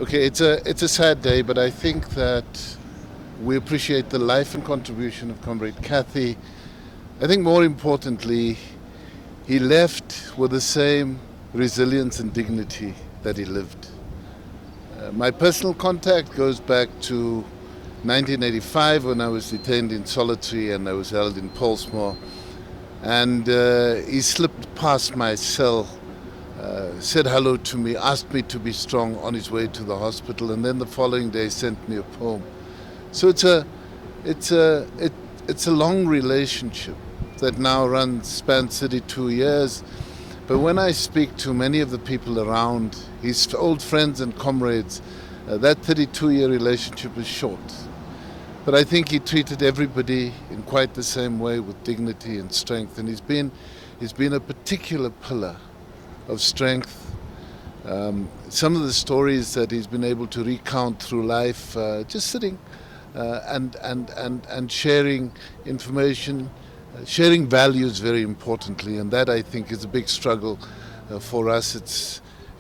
Okay, it's a sad day, but I think that we appreciate the life and contribution of Comrade Kathy. I think more importantly, he left with the same resilience and dignity that he lived. My personal contact goes back to 1985 when I was detained in solitary and I was held in Polsmoor. And he slipped past my cell, said hello to me, asked me to be strong on his way to the hospital, and then the following day sent me a poem. So it's a long relationship that now spans 32 years. But when I speak to many of the people around, his old friends and comrades, that 32-year relationship is short. But I think he treated everybody in quite the same way, with dignity and strength. And he's been a particular pillar of strength. Some of the stories that he's been able to recount through life, just sitting and sharing information, sharing values very importantly, and that I think is a big struggle for us.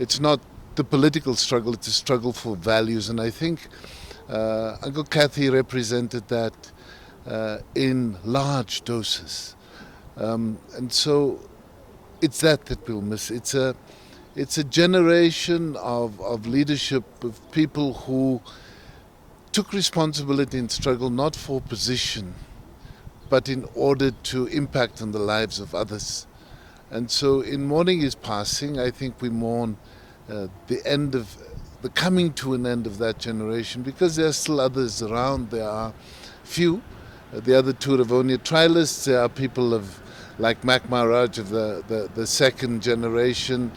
It's not the political struggle, it's a struggle for values, and I think Uncle Kathy represented that in large doses. And so it's that we'll miss. It's a generation of leadership, of people who took responsibility and struggle not for position, but in order to impact on the lives of others. And so in mourning his passing, I think we mourn the coming to an end of that generation, because there are still others around. There are few, the other two Rivonia trialists. There are people like Mac Maharaj of the second generation,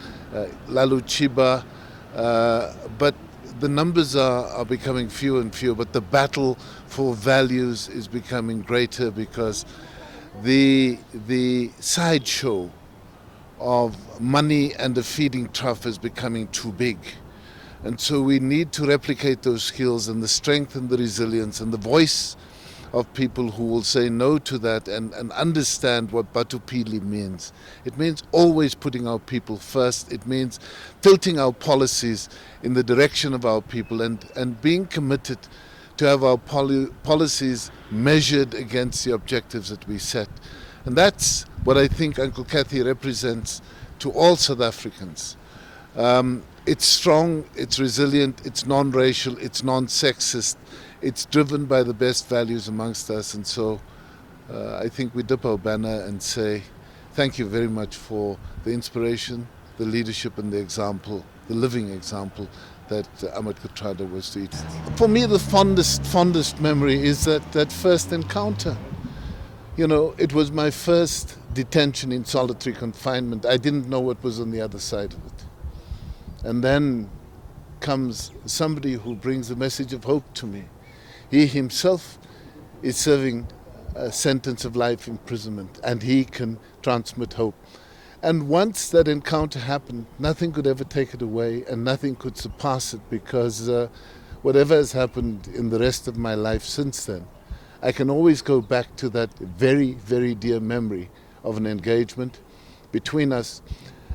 Lalu Chiba, but the numbers are becoming fewer and fewer, but the battle for values is becoming greater, because the sideshow of money and the feeding trough is becoming too big. And so we need to replicate those skills and the strength and the resilience and the voice of people who will say no to that and understand what Batupili means. It means always putting our people first. It means tilting our policies in the direction of our people and being committed to have our policies measured against the objectives that we set. And that's what I think Uncle Kathy represents to all South Africans. It's strong, it's resilient, it's non-racial, it's non-sexist, it's driven by the best values amongst us. And so I think we dip our banner and say thank you very much for the inspiration, the leadership and the example, the living example that Ahmed Kathrada was to each. For me, the fondest memory is that first encounter. You know, it was my first detention in solitary confinement. I didn't know what was on the other side of it. And then comes somebody who brings a message of hope to me. He himself is serving a sentence of life imprisonment, and he can transmit hope. And once that encounter happened, nothing could ever take it away, and nothing could surpass it, because whatever has happened in the rest of my life since then, I can always go back to that very, very dear memory of an engagement between us.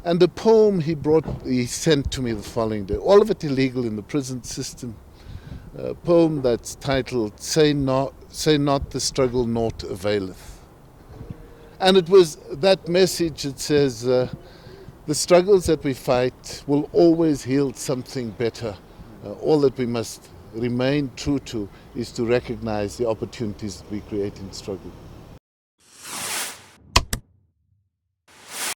And the poem he sent to me the following day, all of it illegal in the prison system, a poem that's titled, Say not the struggle naught availeth. And it was that message that says, the struggles that we fight will always yield something better. All that we must remain true to is to recognize the opportunities that we create in struggle.